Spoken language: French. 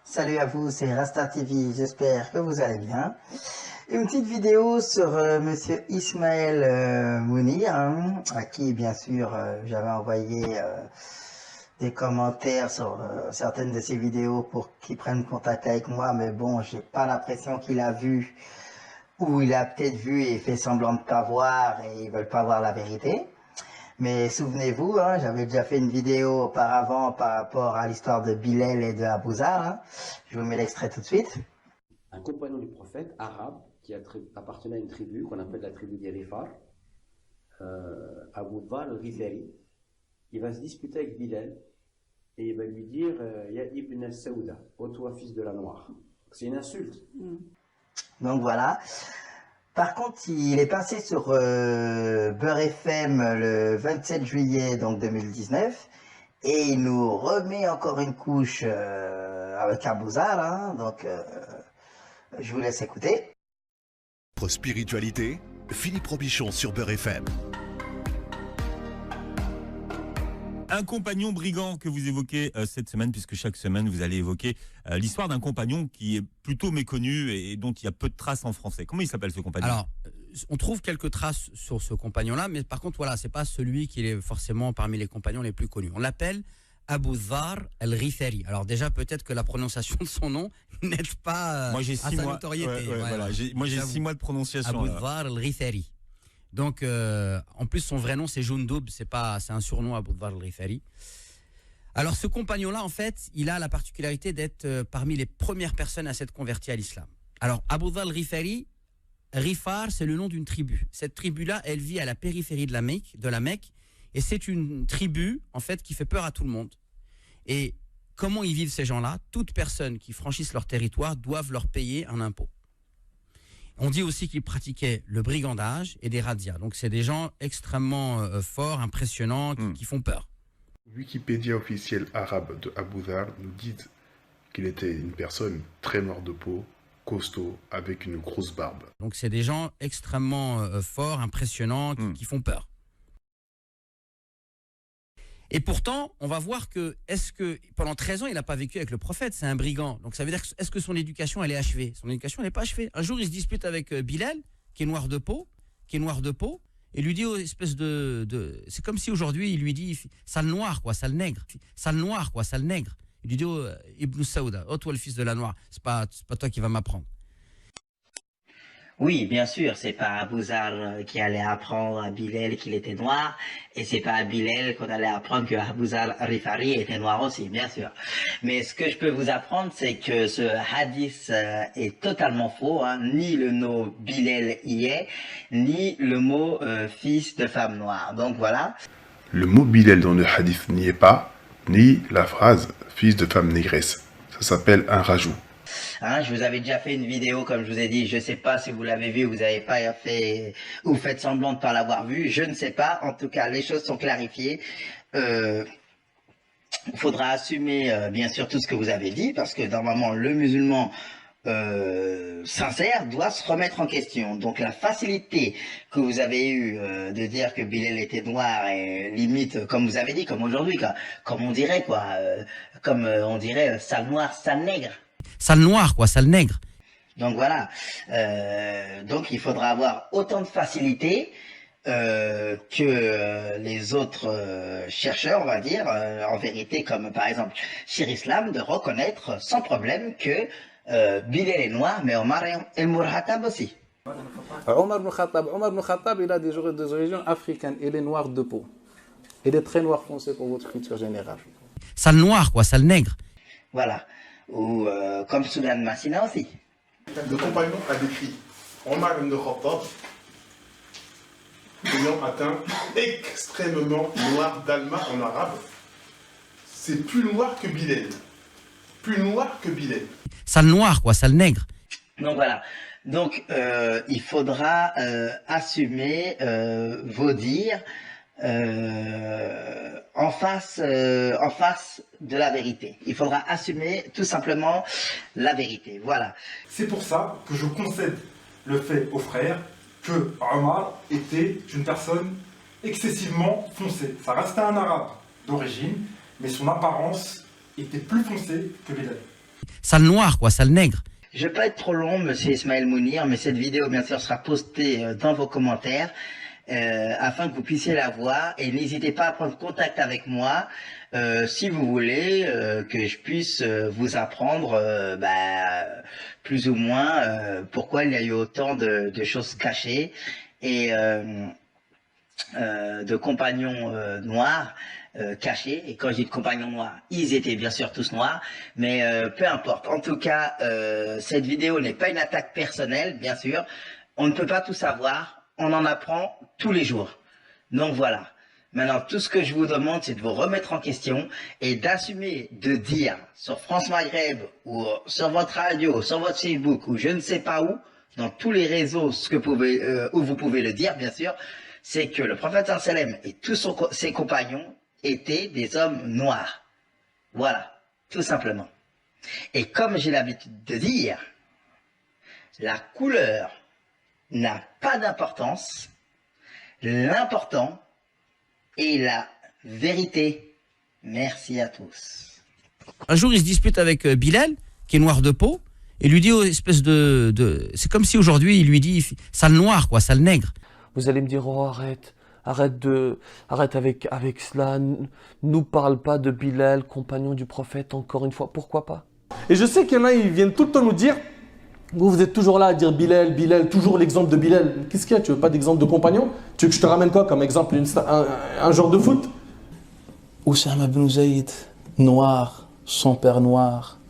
Salut à vous, c'est Rasta TV, j'espère que vous allez bien. Une petite vidéo sur monsieur Ismaël Mounir, hein, à qui bien sûr j'avais envoyé des commentaires sur certaines de ses vidéos pour qu'il prenne contact avec moi, mais bon, j'ai pas l'impression qu'il a vu, ou il a peut-être vu et fait semblant de pas voir et ils veulent pas voir la vérité. Mais souvenez-vous, hein, j'avais déjà fait une vidéo auparavant par rapport à l'histoire de Bilal et de Abu Zar. Hein. Je vous mets l'extrait tout de suite. Un compagnon du prophète arabe qui appartenait à une tribu qu'on appelle la tribu des Rifar, Abu Dhar al-Ghifari, il va se disputer avec Bilal et il va lui dire Ya ibn al-Saouda, ô toi fils de la noire. C'est une insulte. Donc voilà. Par contre, il est passé sur Beurre FM le 27 juillet donc 2019 et il nous remet encore une couche avec Abu Zar. Hein, donc je vous laisse écouter. Spiritualité, Philippe Robichon sur Beurre FM. Un compagnon brigand que vous évoquez cette semaine, puisque chaque semaine vous allez évoquer l'histoire d'un compagnon qui est plutôt méconnu et dont il y a peu de traces en français. Comment il s'appelle ce compagnon? Alors, on trouve quelques traces sur ce compagnon-là, mais par contre, voilà, c'est pas celui qui est forcément parmi les compagnons les plus connus. On l'appelle Abu Dhar al-Ghifari. Alors déjà, peut-être que la prononciation de son nom n'aide pas Moi, j'ai à sa notoriété. Voilà. Moi, j'ai 6 mois de prononciation. Abu Dhar al-Ghifari. Donc, en plus, son vrai nom, c'est Jundoub, c'est un surnom, Abu Dhar al-Ghifari. Alors, ce compagnon-là, en fait, il a la particularité d'être parmi les premières personnes à s'être converties à l'islam. Alors, Abu Dhar al-Ghifari, Rifar, c'est le nom d'une tribu. Cette tribu-là, elle vit à la périphérie de la Mecque, et c'est une tribu, en fait, qui fait peur à tout le monde. Et comment ils vivent ces gens-là? Toutes personnes qui franchissent leur territoire doivent leur payer un impôt. On dit aussi qu'ils pratiquaient le brigandage et des razzias. Donc, c'est des gens extrêmement forts, impressionnants, qui font peur. Wikipédia officiel arabe de Abu Dhar nous dit qu'il était une personne très noire de peau, costaud, avec une grosse barbe. Donc, c'est des gens extrêmement forts, impressionnants, qui font peur. Et pourtant, on va voir que, pendant 13 ans, il n'a pas vécu avec le prophète, c'est un brigand. Donc ça veut dire, est-ce que son éducation, elle est achevée? Son éducation, elle n'est pas achevée. Un jour, il se dispute avec Bilal, qui est noir de peau, et lui dit, espèce c'est comme si aujourd'hui, il lui dit, sale noir, quoi, sale nègre. Sale noir, quoi, sale nègre. Il lui dit, oh, Ibn Saouda, oh, toi, le fils de la noire, c'est pas toi qui vas m'apprendre. Oui, bien sûr, c'est pas Abu Zar qui allait apprendre à Bilal qu'il était noir, et c'est pas à Bilal qu'on allait apprendre que Abu Zar Rifari était noir aussi, bien sûr. Mais ce que je peux vous apprendre, c'est que ce hadith est totalement faux, hein. Ni le nom Bilal y est, ni le mot fils de femme noire. Donc voilà. Le mot Bilal dans le hadith n'y est pas, ni la phrase fils de femme négresse. Ça s'appelle un rajout. Hein, je vous avais déjà fait une vidéo, comme je vous ai dit, je ne sais pas si vous l'avez vu, vous n'avez pas fait, ou faites semblant de ne pas l'avoir vu, je ne sais pas, en tout cas les choses sont clarifiées. Il faudra assumer bien sûr tout ce que vous avez dit, parce que normalement le musulman sincère doit se remettre en question. Donc la facilité que vous avez eue de dire que Bilal était noir, et limite, comme vous avez dit, comme aujourd'hui, comme on dirait, on dirait sale noir, sale nègre. Sale noir, quoi, sale nègre. Donc voilà, donc il faudra avoir autant de facilité que les autres chercheurs, on va dire, en vérité, comme par exemple Shir Islam, de reconnaître sans problème que Bilal est noir, mais Omar El Mourhatab aussi. Omar ibn Khattab, il a des origines africaines, il est noir de peau. Il est très noir foncé pour votre culture générale. Sale noir, quoi, sale nègre. Voilà. Ou comme Soudan Massina aussi. Le compagnon a décrit Omar ibn Khattab ayant atteint extrêmement noir d'Alma en arabe. C'est plus noir que Bilal. Plus noir que Bilal. Sale noir, quoi, sale nègre. Donc voilà. Donc il faudra assumer vos dires en face de la vérité. Il faudra assumer tout simplement la vérité. Voilà. C'est pour ça que je concède le fait aux frères que Omar était une personne excessivement foncée. Ça restait un arabe d'origine, mais son apparence était plus foncée que Bilal. Sale noir, quoi, sale nègre. Je ne vais pas être trop long, monsieur Ismaël Mounir, mais cette vidéo, bien sûr, sera postée dans vos commentaires afin que vous puissiez la voir. Et n'hésitez pas à prendre contact avec moi si vous voulez que je puisse vous apprendre plus ou moins pourquoi il y a eu autant de choses cachées et de compagnons noirs. Cachés, et quand je dis de compagnons noirs, ils étaient bien sûr tous noirs, mais peu importe. En tout cas, cette vidéo n'est pas une attaque personnelle, bien sûr. On ne peut pas tout savoir, on en apprend tous les jours. Donc voilà. Maintenant, tout ce que je vous demande, c'est de vous remettre en question et d'assumer de dire sur France Maghreb ou sur votre radio, sur votre Facebook ou je ne sais pas où, dans tous les réseaux où vous pouvez le dire, bien sûr, c'est que le prophète sallam et tous ses compagnons étaient des hommes noirs. Voilà, tout simplement. Et comme j'ai l'habitude de dire, la couleur n'a pas d'importance. L'important est la vérité. Merci à tous. Un jour, il se dispute avec Bilal, qui est noir de peau, et lui dit, espèce de... C'est comme si aujourd'hui, il lui dit, sale noir, quoi, sale nègre. Vous allez me dire, oh arrête avec cela, nous parle pas de Bilal, compagnon du prophète, encore une fois, pourquoi pas? Et je sais qu'il y en a, ils viennent tout le temps nous dire, vous êtes toujours là à dire Bilal, Bilal, toujours l'exemple de Bilal. Qu'est-ce qu'il y a? Tu veux pas d'exemple de compagnon? Tu veux que je te ramène quoi comme exemple? Un joueur de foot? Oussama ibn Zayd, noir, son père noir,